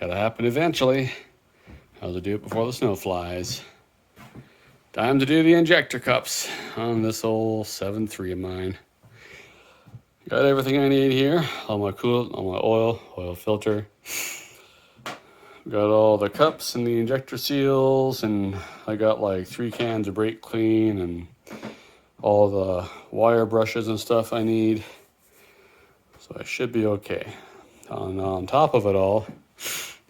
Gotta happen eventually. I'll do it before the snow flies. Time to do the injector cups on this old 7.3 of mine. Got everything I need here. All my coolant, all my oil filter. Got all the cups and the injector seals, and I got like 3 cans of brake clean and all the wire brushes and stuff I need. So I should be okay. On top of it all,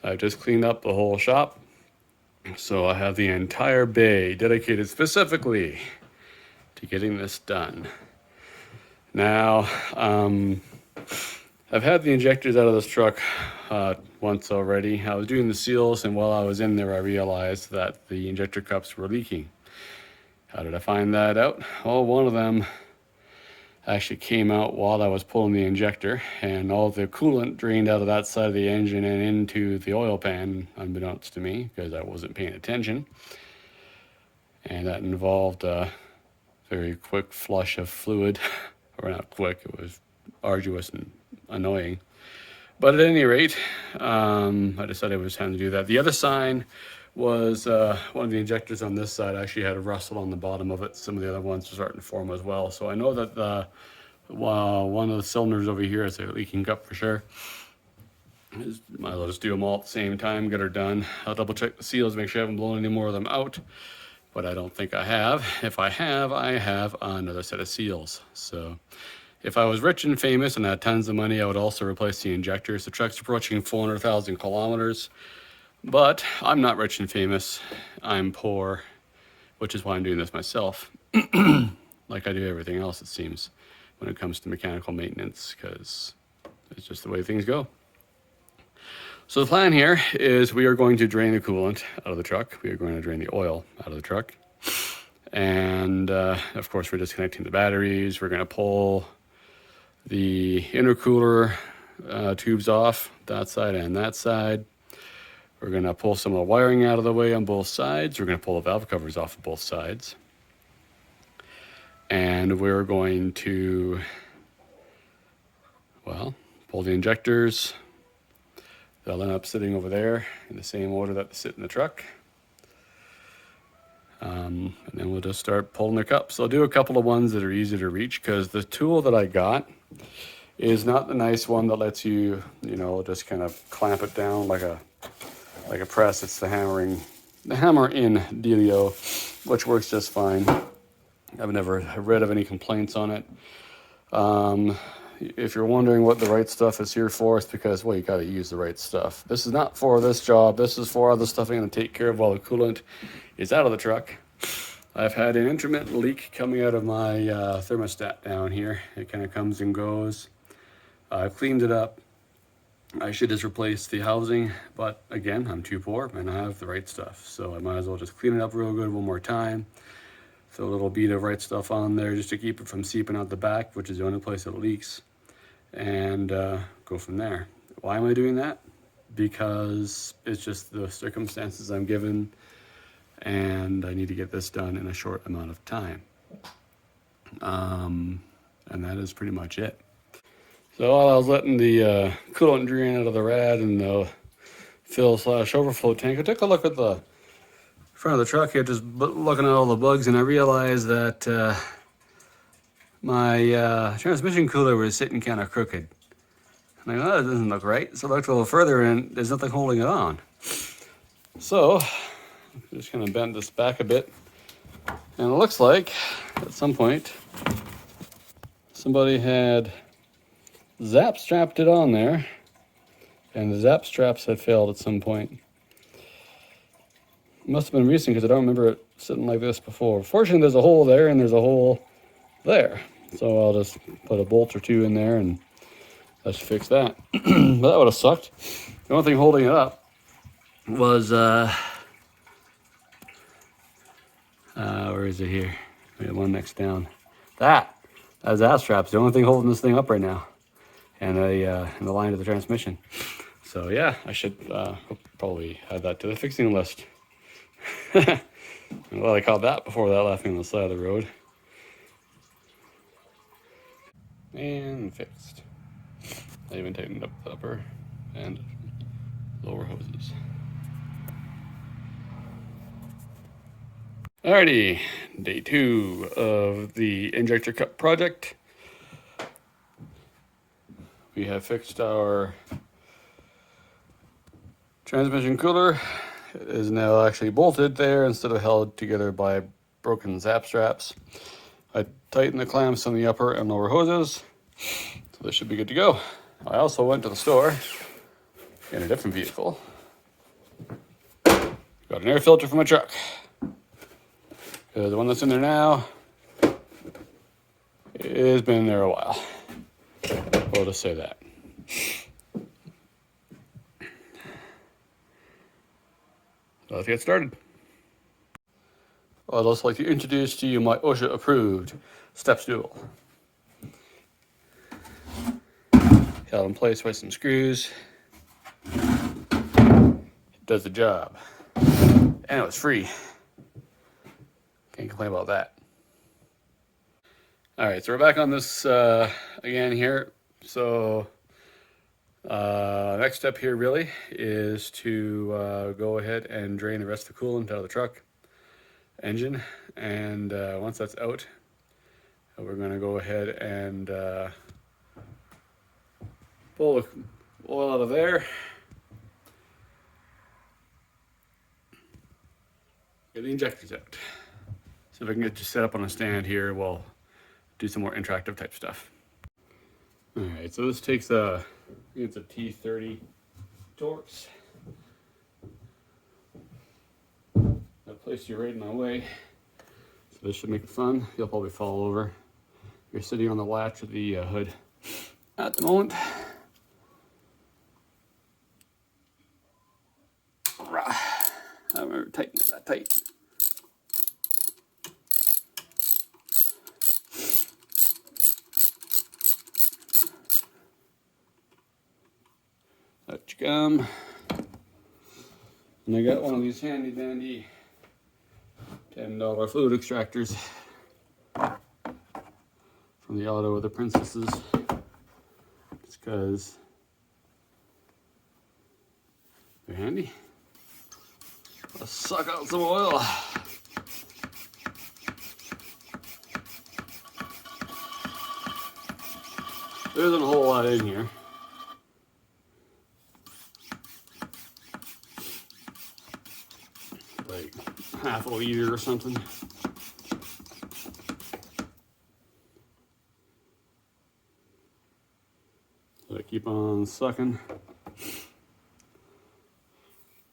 I just cleaned up the whole shop. So I have the entire bay dedicated specifically to getting this done. Now, I've had the injectors out of this truck once already. I was doing the seals, and while I was in there, I realized that the injector cups were leaking. How did I find that out? Well, one of them actually came out while I was pulling the injector, and all the coolant drained out of that side of the engine and into the oil pan, unbeknownst to me, because I wasn't paying attention. And that involved a very quick flush of fluid, or not quick, it was arduous and annoying. But at any rate, I decided it was time to do that. The other sign was one of the injectors on this side actually had a rustle on the bottom of it. Some of the other ones were starting to form as well. So I know that one of the cylinders over here is a leaking cup for sure. Might as well just do them all at the same time, get her done. I'll double check the seals, make sure I haven't blown any more of them out. But I don't think I have. If I have another set of seals. So if I was rich and famous and had tons of money, I would also replace the injectors. The truck's approaching 400,000 kilometers. But I'm not rich and famous. I'm poor, which is why I'm doing this myself. Like I do everything else, it seems, when it comes to mechanical maintenance, because it's just the way things go. So the plan here is we are going to drain the coolant out of the truck. We are going to drain the oil out of the truck. And of course, we're disconnecting the batteries. We're going to pull the intercooler tubes off, that side and that side. We're going to pull some of the wiring out of the way on both sides. We're going to pull the valve covers off of both sides. And we're going to, well, pull the injectors. They'll end up sitting over there in the same order that they sit in the truck. And then we'll just start pulling the cups. I'll do a couple of ones that are easy to reach, because the tool that I got is not the nice one that lets you, just kind of clamp it down like a press. It's the hammer in dealio, which works just fine. I've never read of any complaints on it. If you're wondering what the right stuff is here for, it's because, well, you got to use the right stuff. This is not for this job. This is for other stuff I'm going to take care of while the coolant is out of the truck. I've had an intermittent leak coming out of my thermostat down here. It kind of comes and goes. I've cleaned it up. I should just replace the housing, but again, I'm too poor and I have the right stuff. So I might as well just clean it up real good one more time. Throw a little bead of right stuff on there just to keep it from seeping out the back, which is the only place it leaks, and go from there. Why am I doing that? Because it's just the circumstances I'm given, and I need to get this done in a short amount of time. And that is pretty much it. So while I was letting the coolant drain out of the rad and the fill/overflow tank, I took a look at the front of the truck here, just looking at all the bugs, and I realized that my transmission cooler was sitting kind of crooked. And I go, oh, that doesn't look right. So I looked a little further, and there's nothing holding it on. So I'm just going to bend this back a bit, and it looks like at some point somebody had zap strapped it on there, and the zap straps had failed at some point. It must have been recent, because I don't remember it sitting like this before. Fortunately, there's a hole there and there's a hole there, so I'll just put a bolt or two in there and that should fix that. But that would have sucked. The only thing holding it up was where is it here? We have one next down. That zap strap's the only thing holding this thing up right now, and the line of the transmission. So yeah, I should probably add that to the fixing list. Well, I caught that before that left me on the side of the road. And fixed. I even tightened up the upper end. lower hoses. Alrighty, day 2 of the injector cup project. We have fixed our transmission cooler. It is now actually bolted there instead of held together by broken zap straps. I tightened the clamps on the upper and lower hoses, so this should be good to go. I also went to the store in a different vehicle. Got an air filter for my truck. The one that's in there now has been in there a while. We'll just say that. So let's get started. I'd also like to introduce to you my OSHA approved step stool. Held in place by some screws. It does the job. And it was free. Can't complain about that. Alright, so we're back on this again here. So next step here really is to go ahead and drain the rest of the coolant out of the truck engine, and once that's out, we're going to go ahead and pull the oil out of there. Get the injectors out. So if I can get you set up on a stand here, we'll do some more interactive type stuff. Alright, so this takes I think it's a T30 Torx. I placed you right in my way, so this should make it fun. You'll probably fall over. You're sitting on the latch of the hood at the moment. I don't remember tightening it that tight. Out you come. And I got one of these handy dandy $10 fluid extractors from the Auto of the Princesses, just because they're handy. Let's suck out some oil. There isn't a whole lot in here. Like half a liter or something. So I keep on sucking.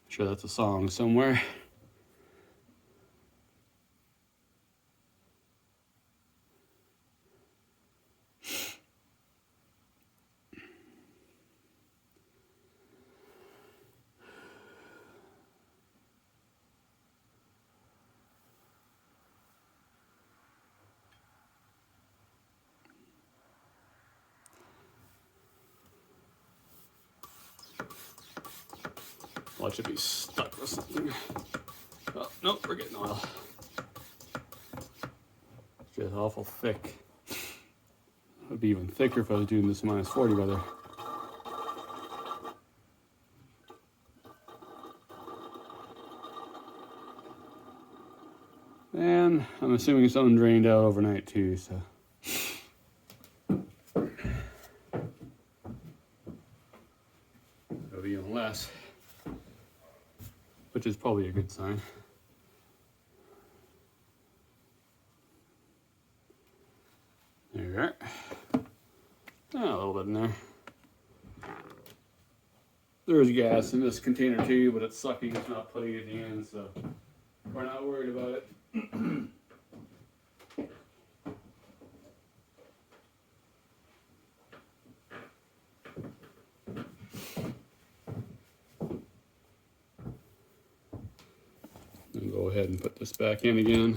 Sure, that's a song somewhere. Watch it be stuck with something. Oh, nope, we're getting oil. It's just awful thick. It would be even thicker if I was doing this minus 40 weather. And I'm assuming it's undrained out overnight too, so. It'll be even less, which is probably a good sign. There you are. Oh, a little bit in there. There's gas in this container too, but it's sucking, it's not putting it in, so we're not worried about it. And go ahead and put this back in again.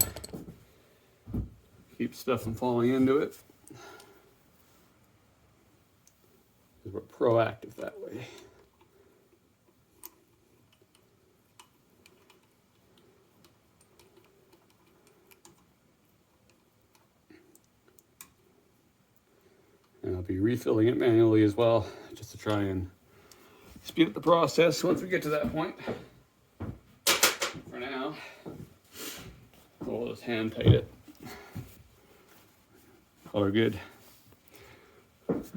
Keep stuff from falling into it. Because we're proactive that way. And I'll be refilling it manually as well, just to try and speed up the process once we get to that point. For now, we'll just hand tight it. Color good.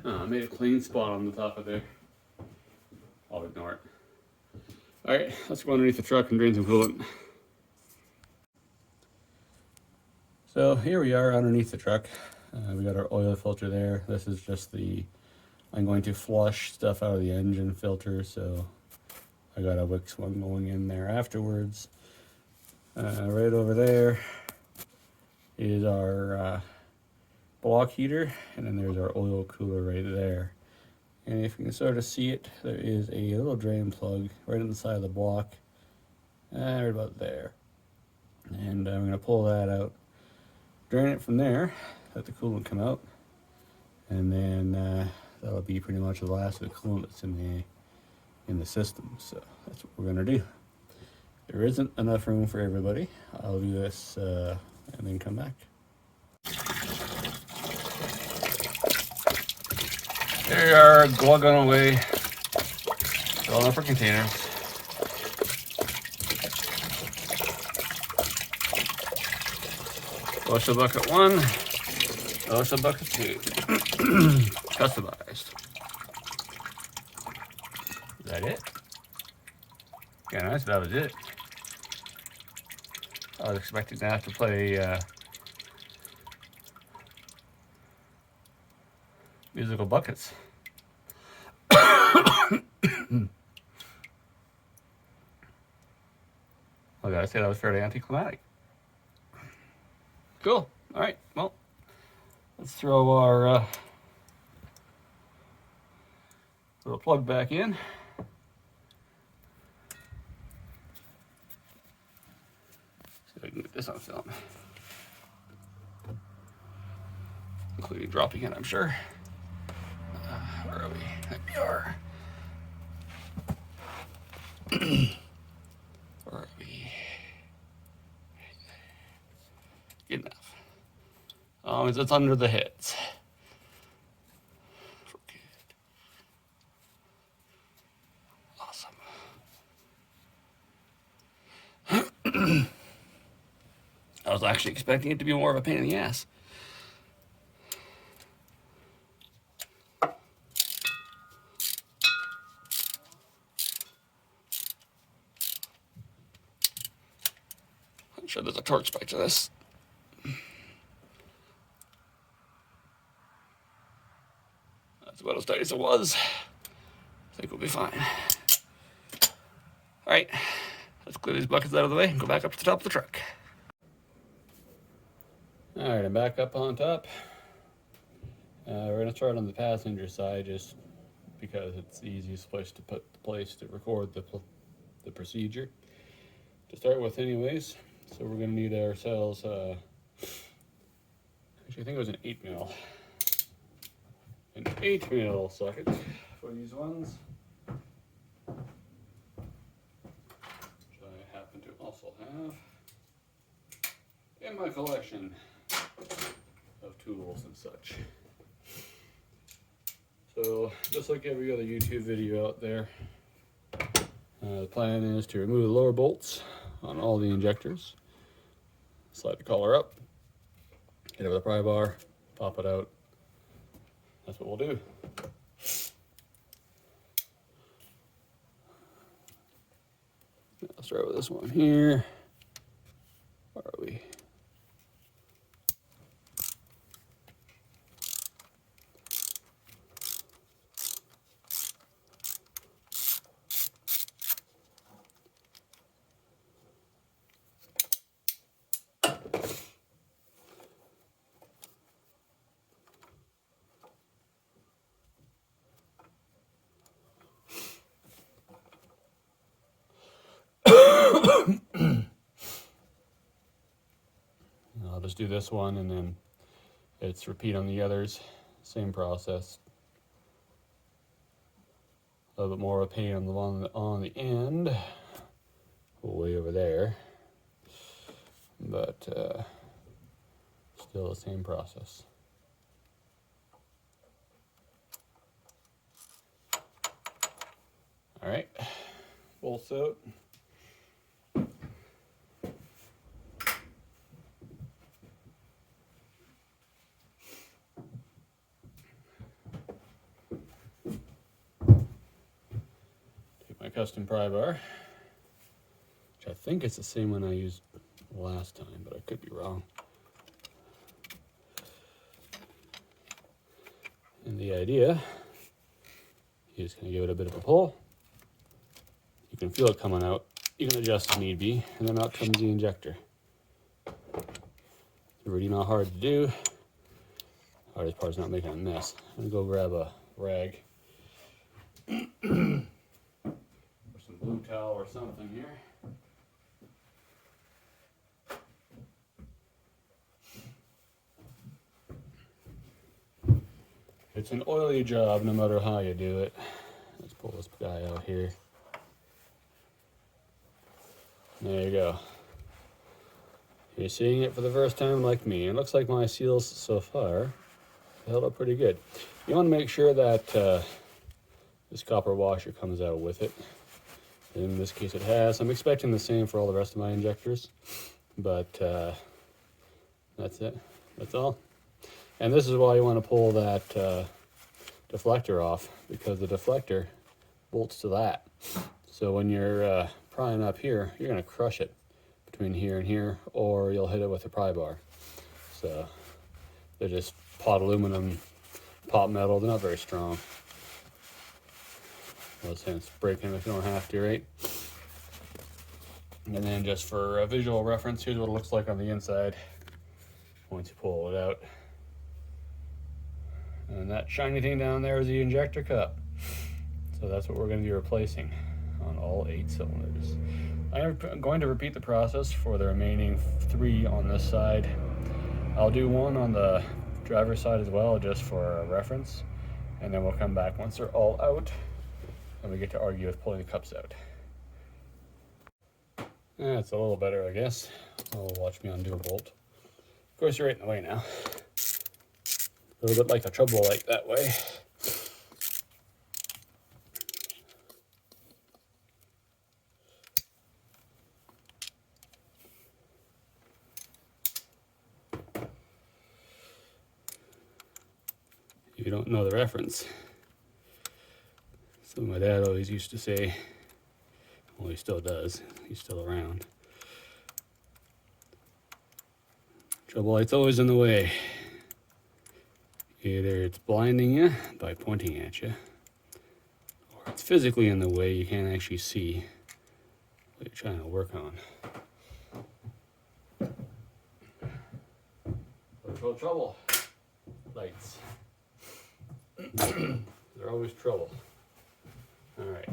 I made a clean spot on the top of there. I'll ignore it. All right, let's go underneath the truck and drain some coolant. So here we are underneath the truck. We got our oil filter there. This is just I'm going to flush stuff out of the engine filter, so I got a Wix one going in there afterwards. Right over there is our block heater, and then there's our oil cooler right there. And if you can sort of see it, there is a little drain plug right on the side of the block, right about there. And I'm going to pull that out, drain it from there, let the coolant come out, and then that'll be pretty much the last of the coolant that's in the system. So that's what we're going to do. There isn't enough room for everybody. I'll do this and then come back. There you are, glugging away. Filling up our containers. Flush bucket 1, flush bucket 2. Customized. Is that it? Yeah, nice, that was it. I was expecting to have to play musical buckets. I gotta say, that was fairly anticlimactic. Cool. All right, well, let's throw our little plug back in. See if I can get this on film. Including dropping it, I'm sure. Where are we? There we are. Where are we? Good enough. It's under the heads. Awesome. I was actually expecting it to be more of a pain in the ass. I'm sure there's a torque spike to this. That's about as tight as it was. I think we'll be fine. All right, let's clear these buckets out of the way and go back up to the top of the truck. All right, I'm back up on top. We're gonna start on the passenger side just because it's the easiest place to record the procedure. To start with anyways, so we're gonna need ourselves, actually I think it was an 8mm. An 8mm socket for these ones. Which I happen to also have in my collection of tools and such. So just like every other YouTube video out there, the plan is to remove the lower bolts on all the injectors, slide the collar up, hit it with a pry bar, pop it out. That's what we'll do. I'll start with this one here. Where are we? I'll just do this one and then it's repeat on the others. Same process. A little bit more of a pain on the one on the end, way over there, but still the same process. All right, bolts out. Take my custom pry bar, which I think it's the same one I used last time, but I could be wrong. And the idea, you're just gonna give it a bit of a pull. You can feel it coming out. You can adjust if need be, and then out comes the injector. It's really not hard to do. Hardest part is not making a mess. I'm gonna go grab a rag. Or some blue towel or something here. It's an oily job no matter how you do it. Let's pull this guy out here. There you go. You're seeing it for the first time like me. It looks like my seals so far held up pretty good. You want to make sure that this copper washer comes out with it. In this case it has. I'm expecting the same for all the rest of my injectors, but that's it. That's all. And this is why you want to pull that deflector off, because the deflector bolts to that. So when you're prying up here, you're going to crush it between here and here, or you'll hit it with a pry bar. So they're just pot aluminum, pot metal. They're not very strong. No sense breaking if you don't have to, right? And then just for a visual reference, here's what it looks like on the inside once you pull it out. And that shiny thing down there is the injector cup. So that's what we're going to be replacing on all 8 cylinders. I'm going to repeat the process for the remaining 3 on this side. I'll do one on the driver's side as well, just for a reference. And then we'll come back once they're all out, and we get to argue with pulling the cups out. That's a little better, I guess. Oh, watch me undo a bolt. Of course, you're right in the way now. A little bit like a trouble light that way. If you don't know the reference, so my dad always used to say, well, he still does, he's still around, trouble light's always in the way. Either it's blinding you by pointing at you, or it's physically in the way, you can't actually see what you're trying to work on. Trouble lights. They're always trouble. Alright,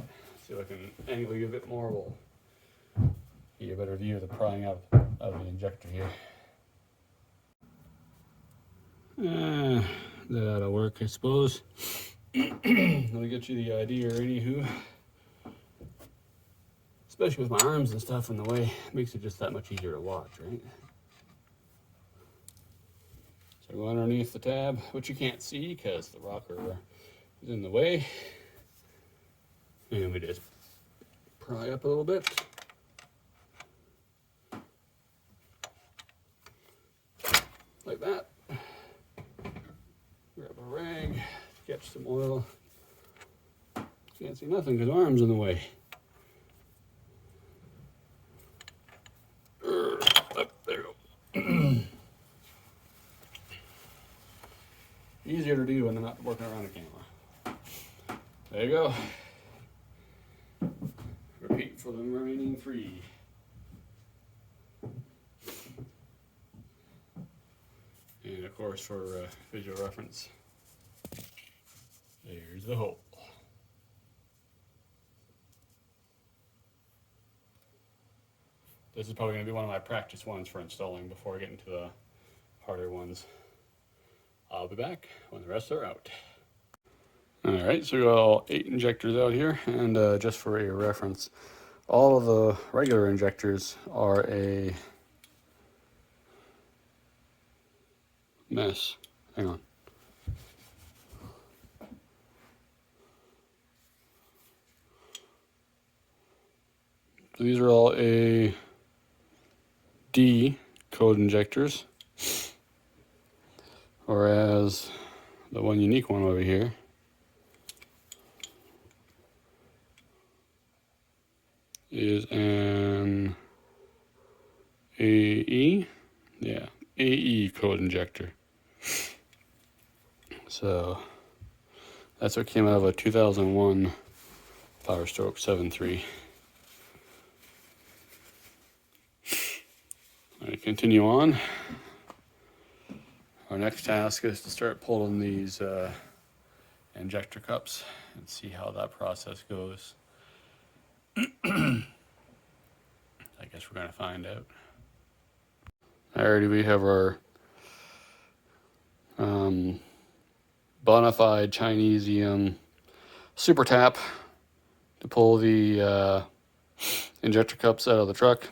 see if I can angle you a bit more. We'll get you a better view of the prying out of the injector here. That ought to work, I suppose. Let me get you the idea, anywho. Especially with my arms and stuff in the way, it makes it just that much easier to watch, right? So go underneath the tab, which you can't see because the rocker is in the way. And we just pry up a little bit. Like that. Grab a rag, catch some oil. Can't see nothing because my arm's in the way. Up, there we go. Easier to do when I'm not working around a camera. There you go. Repeat for the remaining 3. And of course, for visual reference, there's the hole. This is probably going to be one of my practice ones for installing before I get into the harder ones. I'll be back when the rest are out. Alright, so we got all 8 injectors out here, and just for a reference, all of the regular injectors are a mess. Hang on. So these are all A D code injectors, whereas the one unique one over here is an AE, yeah, AE code injector. So that's what came out of a 2001 Power Stroke 7.3. All right, continue on. Our next task is to start pulling these injector cups and see how that process goes. I guess we're going to find out. Alrighty, we have our bona fide Chinesium super tap to pull the injector cups out of the truck.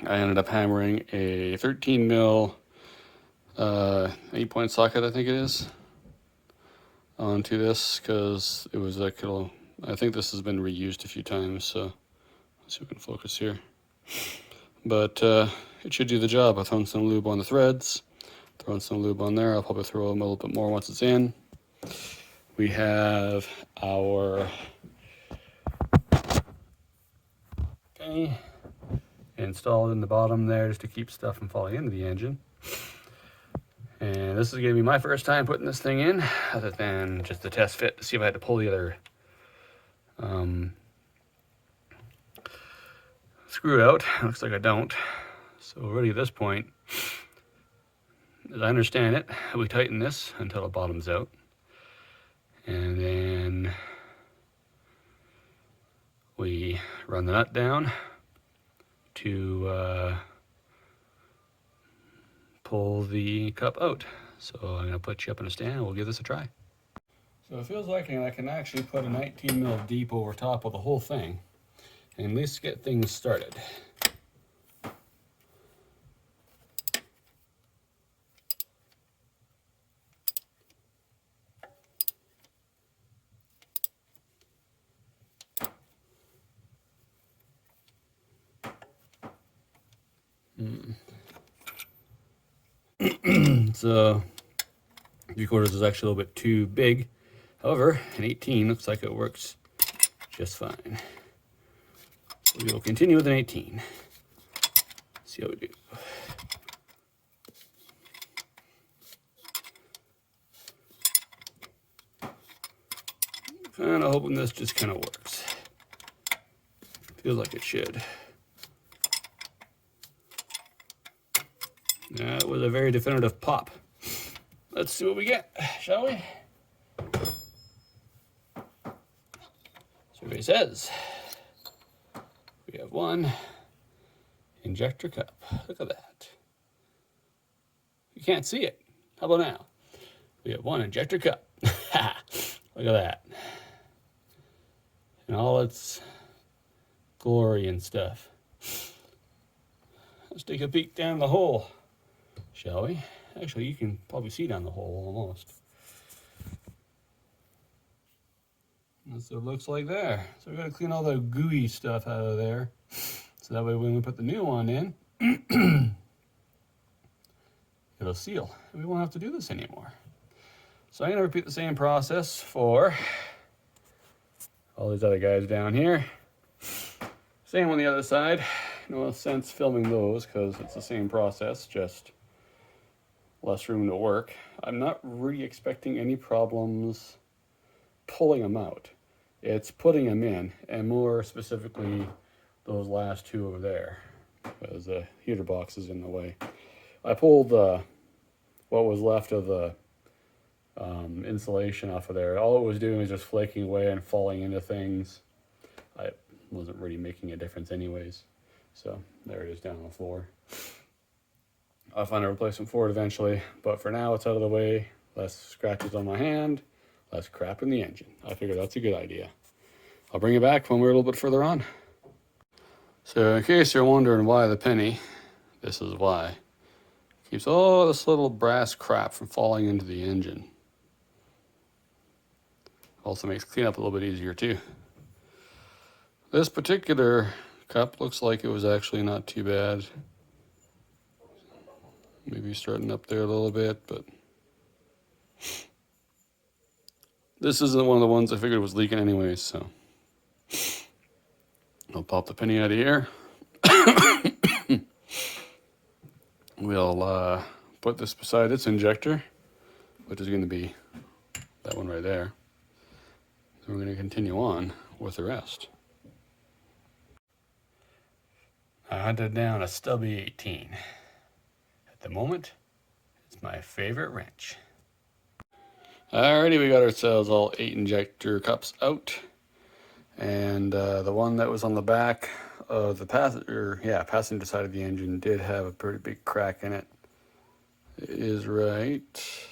I ended up hammering a 13 mil 8-point socket, I think it is, onto this because it was like, I think this has been reused a few times, so let's see if we can focus here. But it should do the job. I've thrown some lube on the threads, throwing some lube on there. I'll probably throw them a little bit more once it's in. We have our penny installed in the bottom there just to keep stuff from falling into the engine. And this is going to be my first time putting this thing in, other than just the test fit to see if I had to pull the other screw out. Looks like I don't. So already at this point, as I understand it, we tighten this until it bottoms out. And then we run the nut down to pull the cup out. So I'm going to put you up in a stand and we'll give this a try. So it feels like I can actually put a 19 mil deep over top of the whole thing and at least get things started. So 3/4 is actually a little bit too big. However, an 18 looks like it works just fine. So we will continue with an 18. See how we do. Kind of hoping this just kind of works. Feels like it should. That was a very definitive pop. Let's see what we get, shall we? Survey says we have one injector cup. Look at that. You can't see it. How about now? We have one injector cup. Look at that. In all its glory and stuff. Let's take a peek down the hole, shall we? Actually, you can probably see down the hole almost. That's what it looks like there. So we're going to clean all the gooey stuff out of there. So that way when we put the new one in, it'll seal. And we won't have to do this anymore. So I'm going to repeat the same process for all these other guys down here. Same on the other side. No sense filming those because it's the same process, just less room to work. I'm not really expecting any problems pulling them out. It's putting them in, and more specifically those last two over there, because the heater box is in the way. I pulled what was left of the insulation off of there. All it was doing was just flaking away and falling into things. I wasn't really making a difference anyways. So there it is down on the floor. I'll find a replacement for it eventually, but for now it's out of the way. Less scratches on my hand, less crap in the engine. I figure that's a good idea. I'll bring it back when we're a little bit further on. So in case you're wondering why the penny, this is why. Keeps all this little brass crap from falling into the engine. Also makes cleanup a little bit easier too. This particular Cup looks like it was actually not too bad. Maybe starting up there a little bit, but this isn't one of the ones I figured was leaking anyways, so I'll pop the penny out of here. We'll put this beside its injector, which is going to be that one right there. So we're going to continue on with the rest. I hunted down a stubby 18. At the moment, it's my favorite wrench. Alrighty, we got ourselves all 8 injector cups out. And the one that was on the back of the passenger side of the engine did have a pretty big crack in it. It is right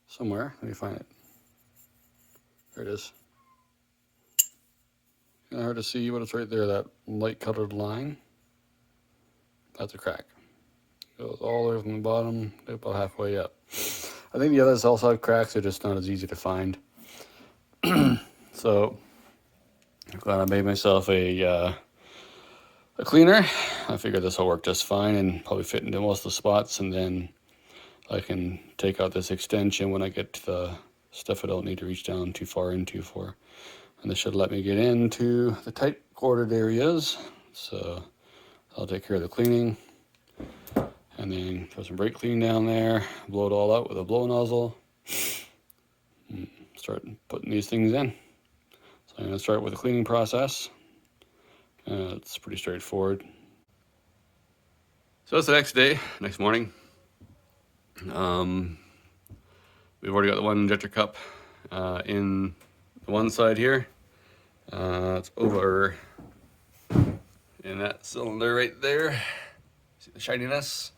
somewhere. Let me find it. There it is. Kind of hard to see, but it's right there, that light colored line. That's a crack. It goes all the way from the bottom to about halfway up. I think the others also have cracks, they're just not as easy to find. So I'm glad I made myself a cleaner. I figured this will work just fine and probably fit into most of the spots, and then I can take out this extension when I get to the stuff I don't need to reach down too far into for. And this should let me get into the tight corded areas. So I'll take care of the cleaning and then throw some brake clean down there, blow it all out with a blow nozzle, and start putting these things in. So I'm going to start with the cleaning process. It's pretty straightforward. So it's the next day, next morning. We've already got the one injector cup in the one side here. It's over in that cylinder right there. See the shininess?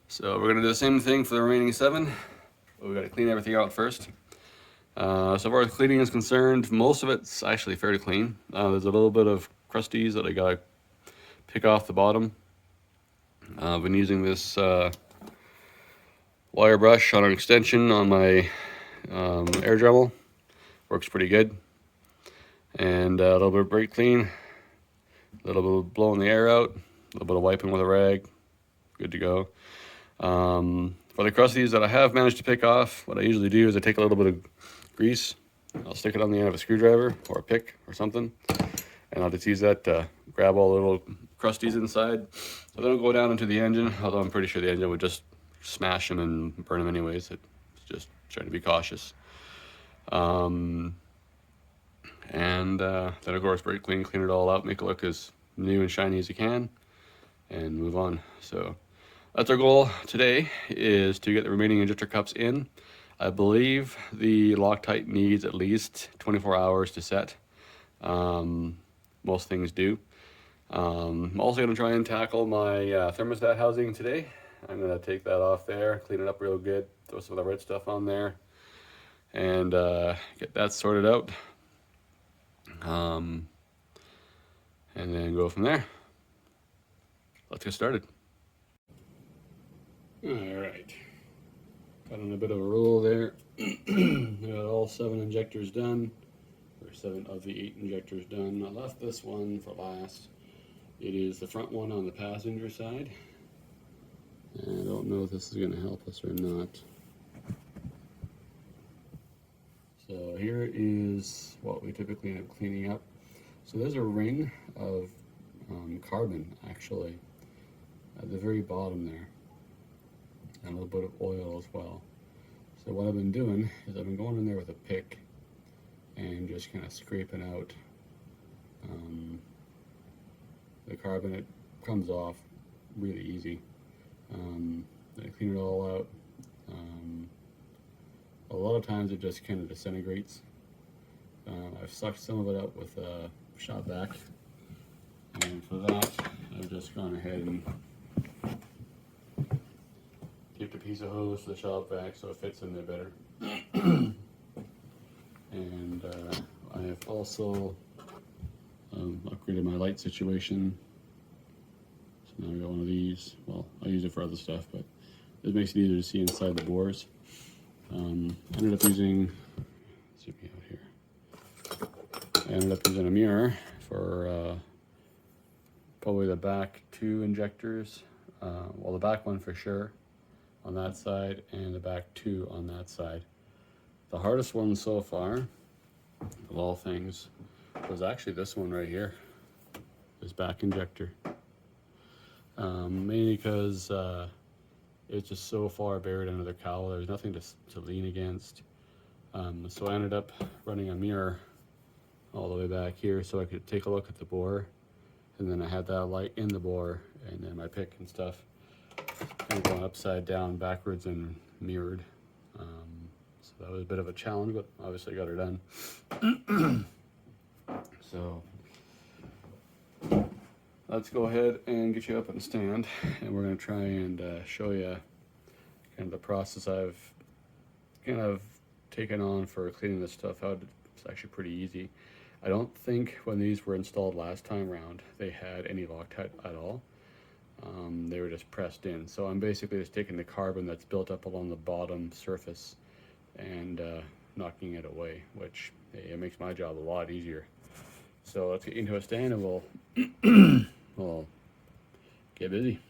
So we're going to do the same thing for the remaining 7. But we've got to clean everything out first. So far as cleaning is concerned, most of it's actually fairly clean. There's a little bit of crusties that I got to pick off the bottom. I've been using this wire brush on an extension on my air Dremel. Works pretty good. And a little bit of brake clean, a little bit of blowing the air out, a little bit of wiping with a rag. Good to go. For the crusties that I have managed to pick off, what I usually do is I take a little bit of grease, I'll stick it on the end of a screwdriver or a pick or something, and I'll just use that to grab all the little crusties inside. So they don't go down into the engine, although I'm pretty sure the engine would just smash them and burn them anyways. It's just trying to be cautious. And then of course brake clean it all up, make it look as new and shiny as you can, and move on. So that's our goal today, is to get the remaining injector cups in. I believe the Loctite needs at least 24 hours to set. Most things do. I'm also going to try and tackle my thermostat housing today. I'm going to take that off there, clean it up real good, throw some of the red stuff on there, and get that sorted out. And then go from there. Let's get started. All right. Got on a bit of a roll there. Got all 7 injectors done, or 7 of the 8 injectors done. I left this one for last. It is the front one on the passenger side. And I don't know if this is going to help us or not. So here is what we typically end up cleaning up. So there's a ring of carbon actually at the very bottom there, and a little bit of oil as well. So what I've been doing is I've been going in there with a pick and just kind of scraping out the carbon. It comes off really easy. I clean it all out. A lot of times it just kind of disintegrates. I've sucked some of it out with a shop vac, and for that I've just gone ahead and taped a piece of hose to the shop vac so it fits in there better. And I have also upgraded my light situation. So now I got one of these. Well, I use it for other stuff, but it makes it easier to see inside the bores. I ended up using a mirror for probably the back 2 injectors. Well, the back one for sure on that side, and the back 2 on that side. The hardest one so far, of all things, was actually this one right here, this back injector. Mainly because it's just so far buried under the cowl, there's nothing to lean against. So I ended up running a mirror all the way back here so I could take a look at the bore, and then I had that light in the bore, and then my pick and stuff kind of going upside down, backwards, and mirrored. So that was a bit of a challenge, but obviously got her done. So let's go ahead and get you up on the stand, and we're going to try and show you kind of the process I've kind of taken on for cleaning this stuff out. It's actually pretty easy. I don't think when these were installed last time around they had any Loctite at all. They were just pressed in. So I'm basically just taking the carbon that's built up along the bottom surface and knocking it away, which, hey, it makes my job a lot easier. So let's get into a stand and we'll get busy.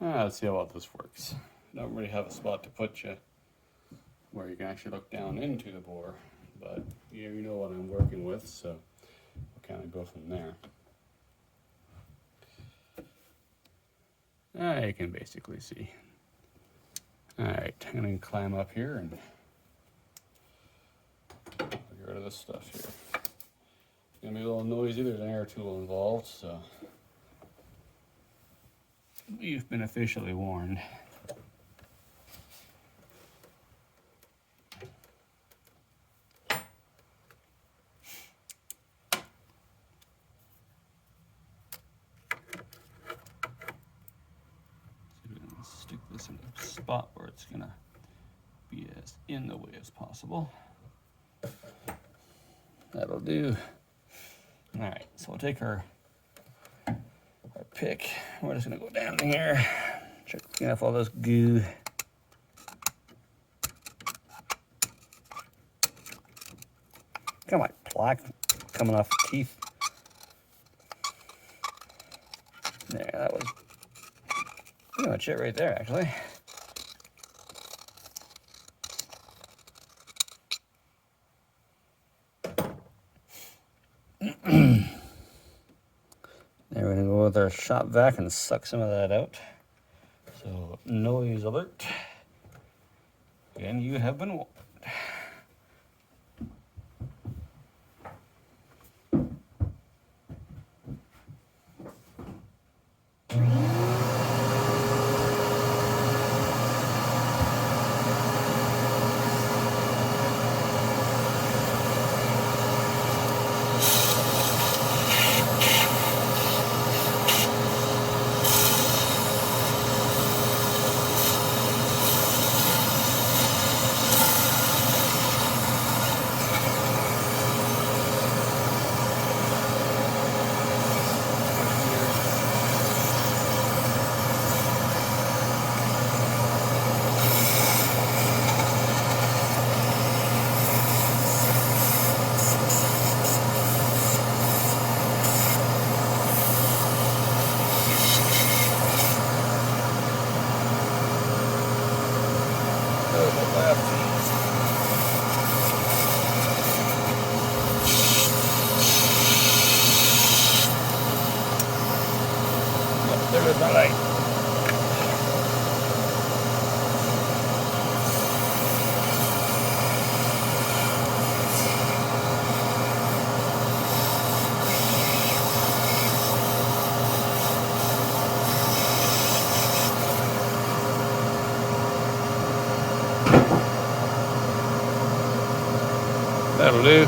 Let's see how well this works. Don't really have a spot to put you where you can actually look down into the bore, but you know what I'm working with, so we'll kind of go from there. You can basically see. Alright, I'm going to climb up here and I'll get rid of this stuff here. It's going to be a little noisy, there's an air tool involved, so you've been officially warned. Stick this in a spot where it's gonna be as in the way as possible. That'll do. All right, so we'll take our pick. We're just gonna go down here, check clean off all this goo. Kind of like plaque coming off the teeth. There, that was pretty much it right there, actually. Now we're gonna go with our shop vac and suck some of that out. So noise alert. Again, you have been warned. There's my light. That'll do.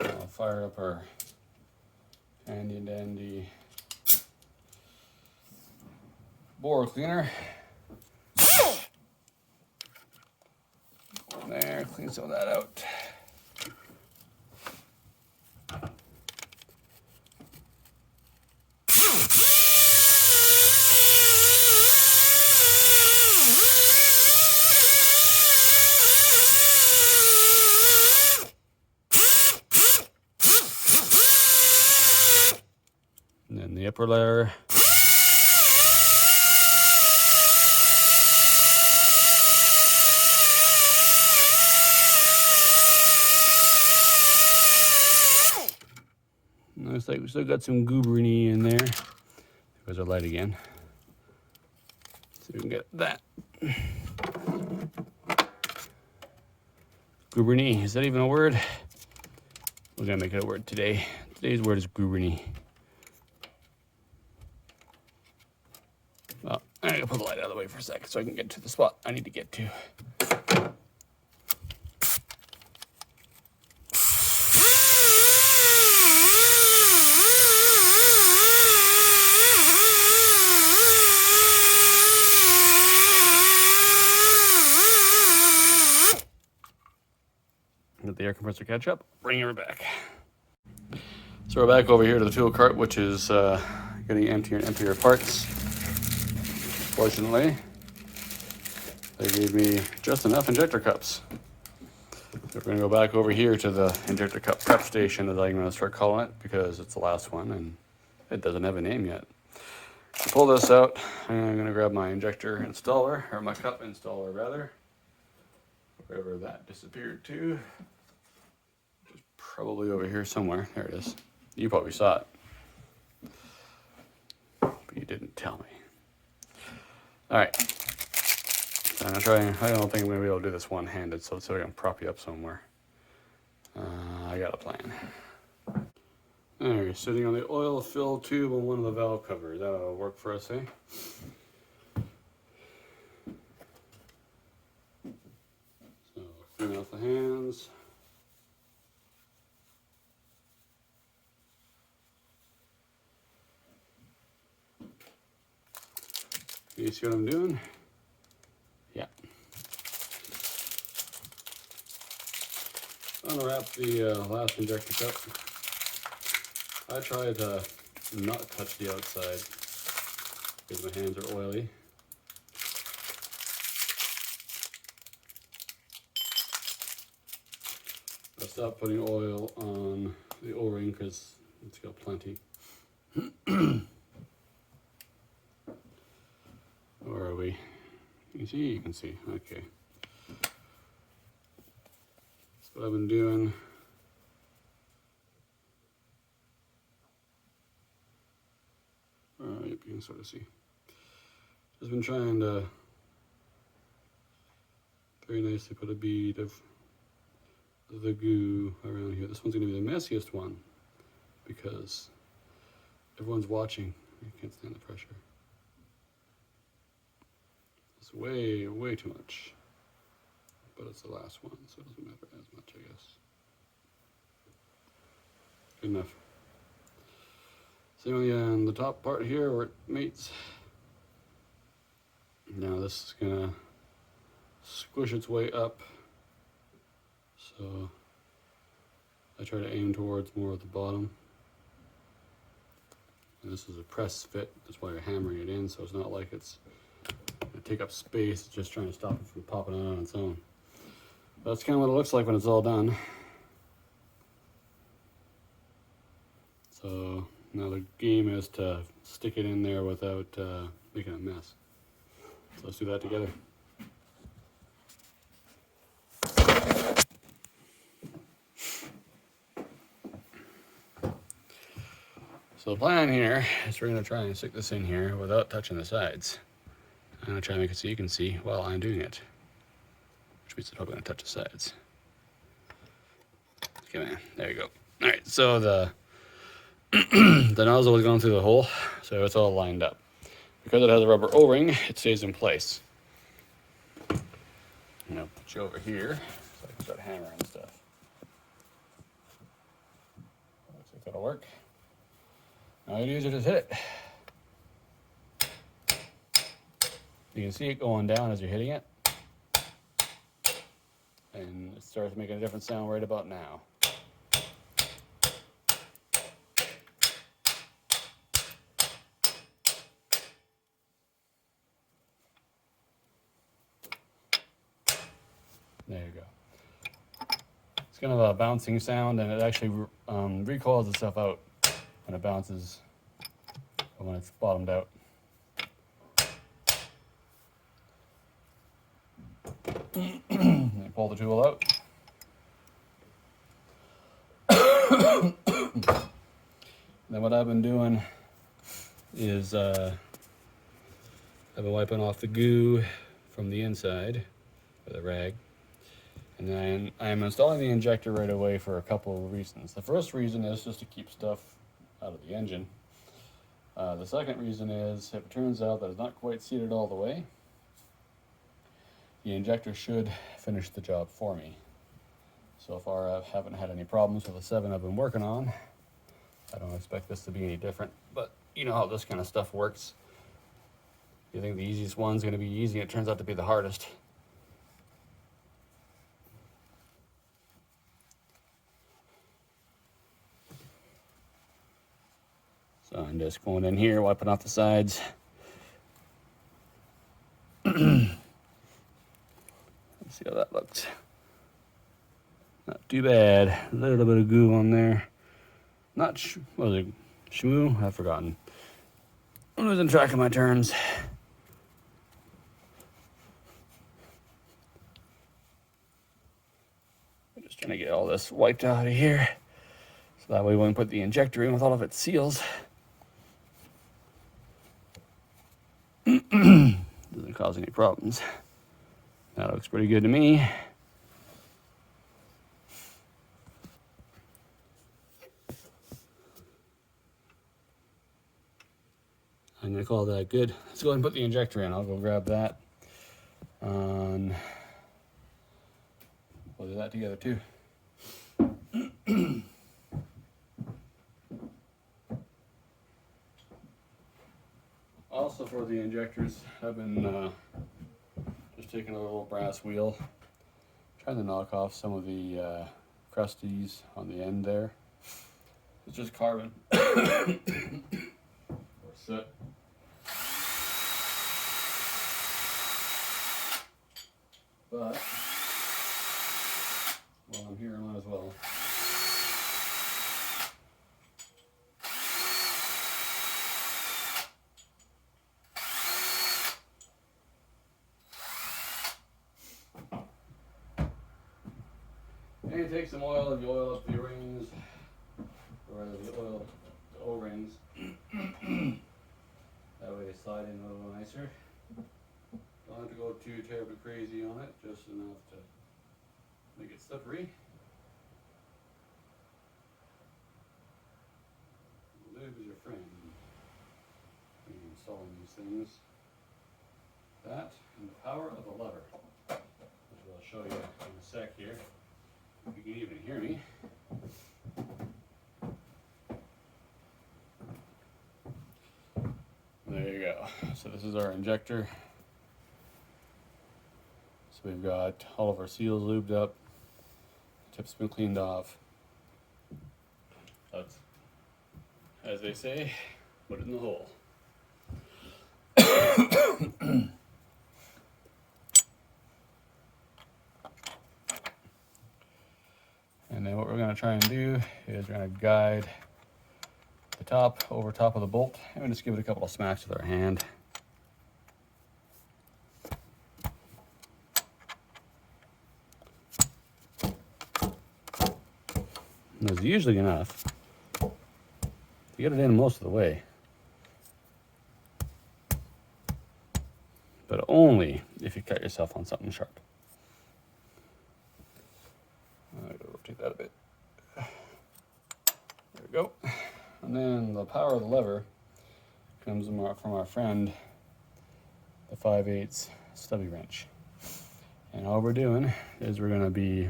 I'll fire up our handy dandy bore cleaner. There, clean some of that out. then the upper layer. Looks like we still got some gooberine in there. There's our light again. So we can get that. Gooberine, is that even a word? We're gonna make it a word today. Today's word is gooberine. Well, I'm gonna put the light out of the way for a second so I can get to the spot I need to get to. Let the air compressor catch up, bring her back. So we're back over here to the tool cart, which is getting emptier and emptier parts. Fortunately, they gave me just enough injector cups. So we're going to go back over here to the injector cup prep station, as I'm going to start calling it, because it's the last one and it doesn't have a name yet. To pull this out, I'm going to grab my injector installer, or my cup installer rather, wherever that disappeared to. Just probably over here somewhere. There it is. You probably saw it, but you didn't tell me. All right, so I'm gonna try. I don't think I'm gonna be able to do this one-handed, so let's see if I can prop you up somewhere. I got a plan. There, you're sitting on the oil fill tube on one of the valve covers. That'll work for us, eh? So clean off the hands. You see what I'm doing? Yeah. Unwrap the last injector cup. I try to not touch the outside because my hands are oily. I stopped putting oil on the O-ring because it's got plenty. Where are we? You see? You can see. Okay. That's what I've been doing. Yep, you can sort of see. Just been trying to very nicely put a bead of the goo around here. This one's going to be the messiest one because everyone's watching. You can't stand the pressure. It's way, way too much. But it's the last one, so it doesn't matter as much, I guess. Good enough. Same on the top part here where it mates. Now this is gonna squish its way up. So I try to aim towards more at the bottom. And this is a press fit, that's why you're hammering it in, so it's not like it's take up space, it's just trying to stop it from popping out on its own. That's kind of what it looks like when it's all done. So now the game is to stick it in there without making a mess. So let's do that together. So the plan here is we're going to try and stick this in here without touching the sides. I'm going to try and make it so you can see while I'm doing it. Which means I'm probably going to touch the sides. Okay, man. There you go. All right, so the the nozzle is going through the hole, so it's all lined up. Because it has a rubber O-ring, it stays in place. I'm going to put you over here so I can start hammering stuff. Looks like that'll work. All you do is just hit it. You can see it going down as you're hitting it. And it starts making a different sound right about now. There you go. It's kind of a bouncing sound, and it actually recoils itself out when it bounces when it's bottomed out. And pull the tool out. Then what I've been doing is I've been wiping off the goo from the inside with a rag. And then I'm installing the injector right away for a couple of reasons. The first reason is just to keep stuff out of the engine. The second reason is if it turns out that it's not quite seated all the way, the injector should finish the job for me. So far I haven't had any problems with the 7 I've been working on. I don't expect this to be any different, but you know how this kind of stuff works. You think the easiest one's going to be easy, it turns out to be the hardest. So I'm just going in here, wiping off the sides. Let's see how that looks. Not too bad. A little bit of goo on there. Not, what was it? Shmoo? I've forgotten. I'm losing track of my terms. I'm just trying to get all this wiped out of here. So that way when we put the injector in with all of its seals, doesn't cause any problems. That looks pretty good to me. I'm gonna call that good. Let's go ahead and put the injector in. I'll go grab that. We'll do that together too. Also for the injectors, I've been just taking a little brass wheel, trying to knock off some of the crusties on the end there. It's just carbon or soot. But while I'm here, I might as well. And you take some oil and you oil up the rings, or rather the oil up the O-rings. That way they slide in a little nicer. Don't have to go too terribly crazy on it, just enough to make it slippery. Lube is your friend when you're installing these things. That and the power of the lever, which I'll show you in a sec here. If you can even hear me. There you go. So this is our injector. So we've got all of our seals lubed up, tips been cleaned off. Let's, as they say, put it in the hole. And then what we're going to try and do is we're going to guide the top over top of the bolt and just give it a couple of smacks with our hand. And that's usually enough to get it in most of the way, but only if you cut yourself on something sharp. I'm going to rotate that a bit. There we go. And then the power of the lever comes from our friend, the 5/8 stubby wrench. And all we're doing is we're going to be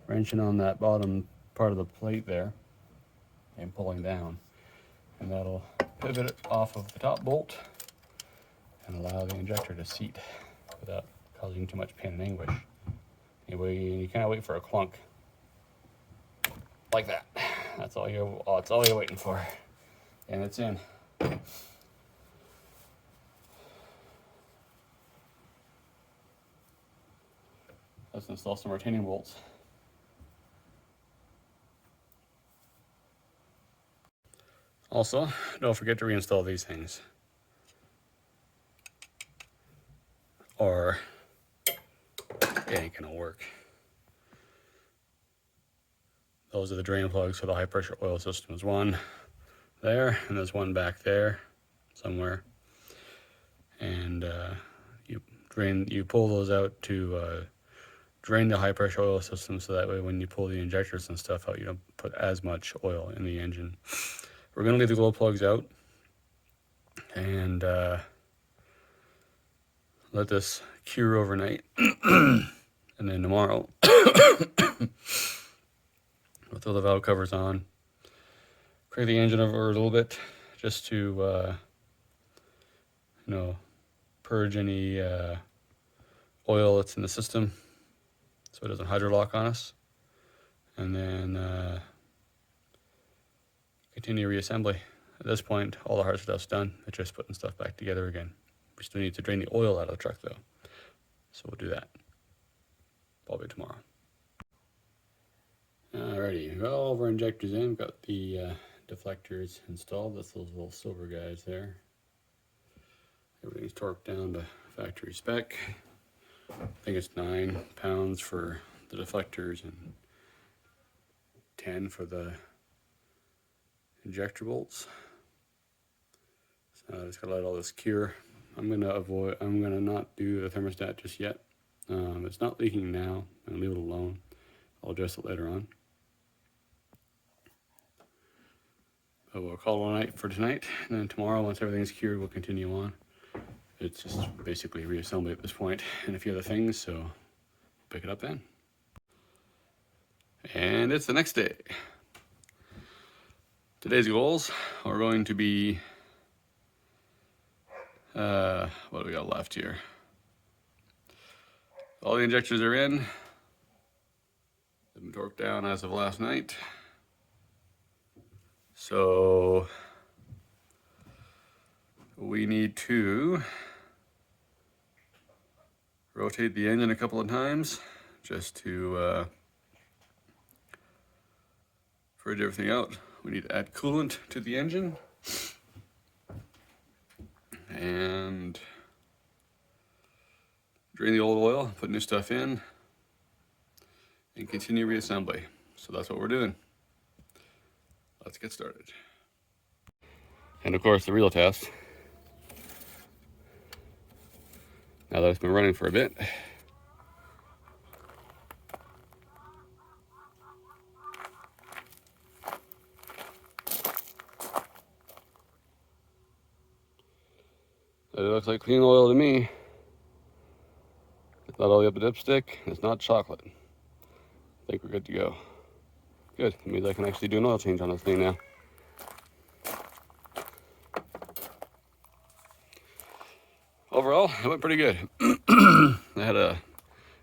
wrenching on that bottom part of the plate there and pulling down. And that'll pivot it off of the top bolt and allow the injector to seat without causing too much pain and anguish. Anyway, you kind of wait for a clunk like that. That's all you're waiting for, and it's in. Let's install some retaining bolts. Also, don't forget to reinstall these things, or it ain't gonna work. Those are the drain plugs for the high pressure oil system. There's one there, and there's one back there somewhere. And you pull those out to drain the high pressure oil system, so that way when you pull the injectors and stuff out, you don't put as much oil in the engine. We're gonna leave the glow plugs out and let this cure overnight. And then tomorrow we'll throw the valve covers on, crank the engine over a little bit just to purge any oil that's in the system so it doesn't hydrolock on us, and then continue reassembly. At this point, all the hard stuff's done. It's just putting stuff back together again. We still need to drain the oil out of the truck though, so we'll do that probably tomorrow. Alrighty, well, all of our injectors in. We've got the deflectors installed. That's those little silver guys there. Everything's torqued down to factory spec. I think it's 9 pounds for the deflectors and 10 for the injector bolts. So I just gotta let all this cure. I'm gonna not do the thermostat just yet. It's not leaking now. I'm gonna leave it alone. I'll address it later on. But we'll call it a night for tonight, and then tomorrow, once everything's cured, we'll continue on. It's just basically reassembly at this point, and a few other things, so we'll pick it up then. And it's the next day. Today's goals are going to be, what do we got left here? All the injectors are in. They've been torqued down as of last night. So we need to rotate the engine a couple of times just to purge everything out. We need to add coolant to the engine and drain the old oil, put new stuff in, and continue reassembly. So that's what we're doing. Let's get started. And of course, the real test. Now that it's been running for a bit, it looks like clean oil to me. It's not all the way up the dipstick. It's not chocolate. I think we're good to go. Good. That means I can actually do an oil change on this thing now. Overall, it went pretty good. I had a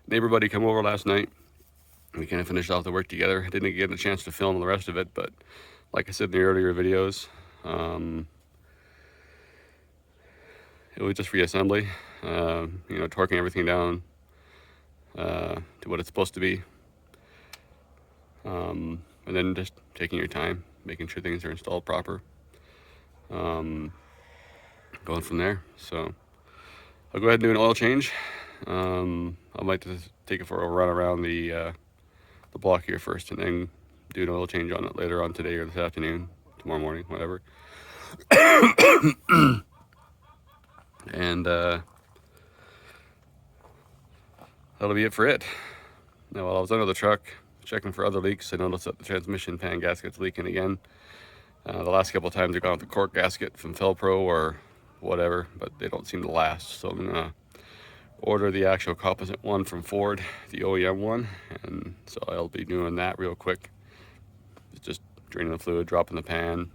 neighbor buddy come over last night. We kind of finished off the work together. I didn't get a chance to film the rest of it, but like I said in the earlier videos, it was just reassembly. Torquing everything down to what it's supposed to be. And then just taking your time, making sure things are installed proper. Going from there. So I'll go ahead and do an oil change. I might just take it for a run around the block here first, and then do an oil change on it later on today or this afternoon, tomorrow morning, whatever. And that'll be it for it. Now, while I was under the truck checking for other leaks, I noticed that the transmission pan gasket's leaking again. The last couple of times I've gone with the cork gasket from Felpro or whatever, but they don't seem to last. So I'm gonna order the actual composite one from Ford, the OEM one, and so I'll be doing that real quick. It's just draining the fluid, dropping the pan,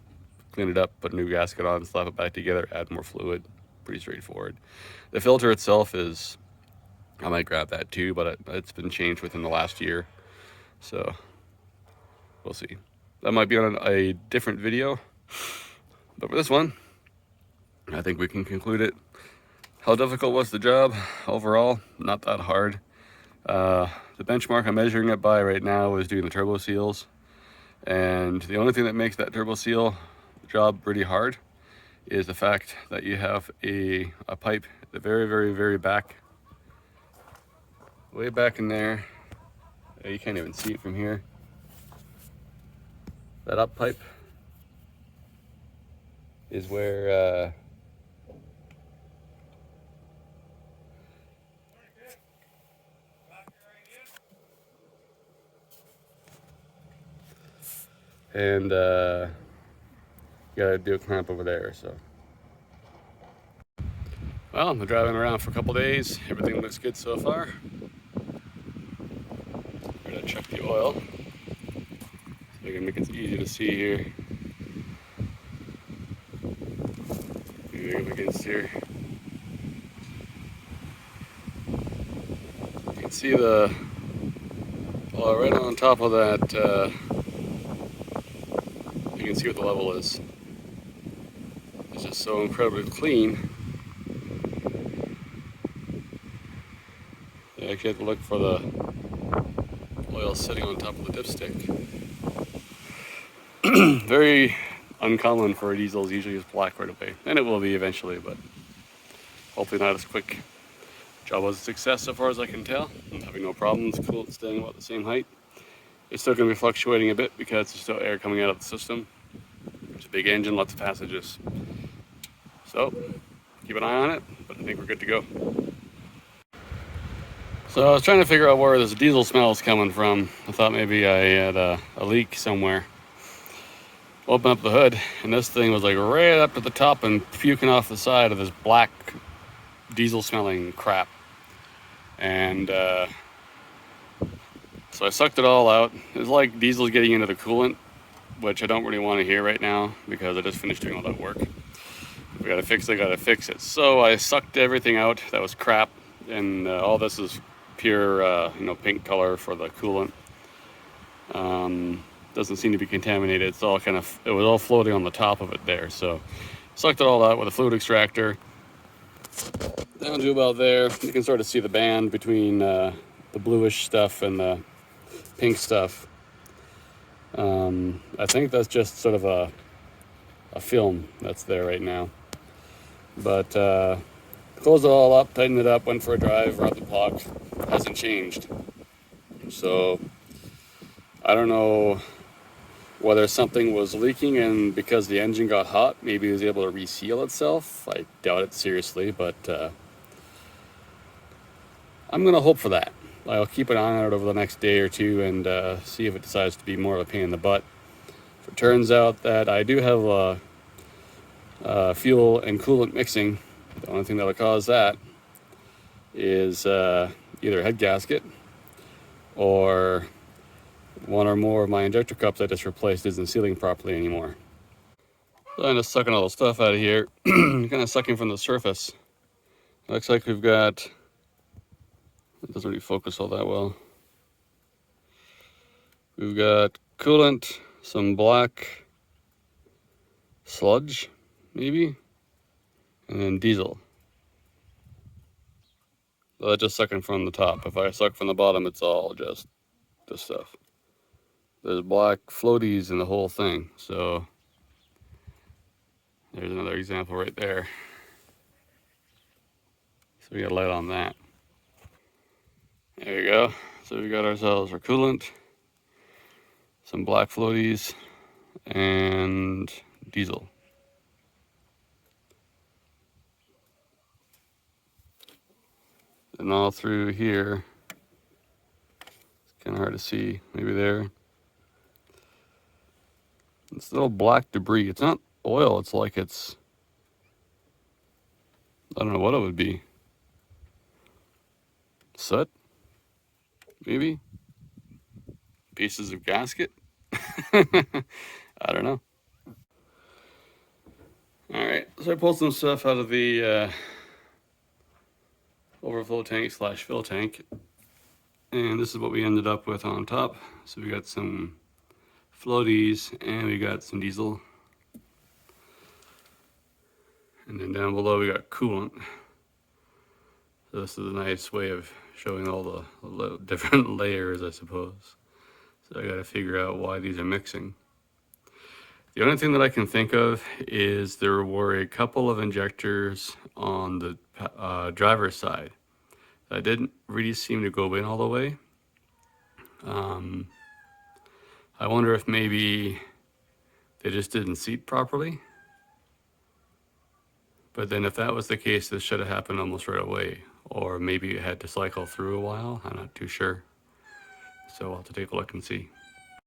clean it up, put a new gasket on, slap it back together, add more fluid. Pretty straightforward. The filter itself is, I might grab that too, but it's been changed within the last year, so we'll see. That might be on a different video, but for this one, I think we can conclude it. How difficult was the job? Overall, not that hard. The benchmark I'm measuring it by right now is doing the turbo seals, and the only thing that makes that turbo seal job really hard is the fact that you have a pipe at the very back, way back in there. You can't even see it from here. That up pipe is where and you gotta do a clamp over there. So, well, I'm driving around for a couple days. Everything looks good so far. We're gonna check the oil so I can make it easy to see here. Maybe up against here. You can see the oil right on top of that. You can see what the level is. It's just so incredibly clean. You actually have to look for the oil sitting on top of the dipstick. Very uncommon for diesels. Usually it's black right away, and it will be eventually, but hopefully not as quick. Job was a success so far as I can tell. I'm having no problems. Coolant staying about the same height. It's still going to be fluctuating a bit because there's still air coming out of the system. It's a big engine, lots of passages. So keep an eye on it, but I think we're good to go. So I was trying to figure out where this diesel smell is coming from. I thought maybe I had a leak somewhere. Open up the hood, and this thing was like right up to the top and puking off the side of this black diesel smelling crap. And so I sucked it all out. It was like diesel getting into the coolant, which I don't really want to hear right now because I just finished doing all that work. If we gotta fix it, gotta fix it. So I sucked everything out that was crap, and all this is pure, pink color for the coolant. Doesn't seem to be contaminated. It's all it was all floating on the top of it there. So sucked it all out with a fluid extractor. Down to about there. You can sort of see the band between the bluish stuff and the pink stuff. I think that's just sort of a film that's there right now. But closed it all up, tightened it up, went for a drive, brought the block. Hasn't changed. So I don't know whether something was leaking, and because the engine got hot, maybe it was able to reseal itself. I doubt it seriously, but I'm gonna hope for that. I'll keep an eye on it over the next day or two and see if it decides to be more of a pain in the butt. If it turns out that I do have a fuel and coolant mixing, the only thing that'll cause that is either a head gasket or one or more of my injector cups I just replaced isn't sealing properly anymore. So I'm just sucking all the stuff out of here, kind of sucking from the surface. Looks like we've got, it doesn't really focus all that well. We've got coolant, some black sludge, maybe, and then diesel. So that's just sucking from the top. If I suck from the bottom, it's all just this stuff. There's black floaties in the whole thing. So there's another example right there. So we got light on that. There you go. So we got ourselves our coolant, some black floaties, and diesel. And all through here, it's kind of hard to see, maybe there. It's little black debris. It's not oil, it's like I don't know what it would be. Soot? Maybe? Pieces of gasket? I don't know. Alright, so I pulled some stuff out of the overflow tank / fill tank. And this is what we ended up with on top. So we got some floaties and we got some diesel. And then down below we got coolant. So this is a nice way of showing all the different layers, I suppose. So I gotta figure out why these are mixing. The only thing that I can think of is there were a couple of injectors on the driver's side that didn't really seem to go in all the way. I wonder if maybe they just didn't seat properly. But then if that was the case, this should have happened almost right away. Or maybe it had to cycle through a while. I'm not too sure. So I'll have to take a look and see.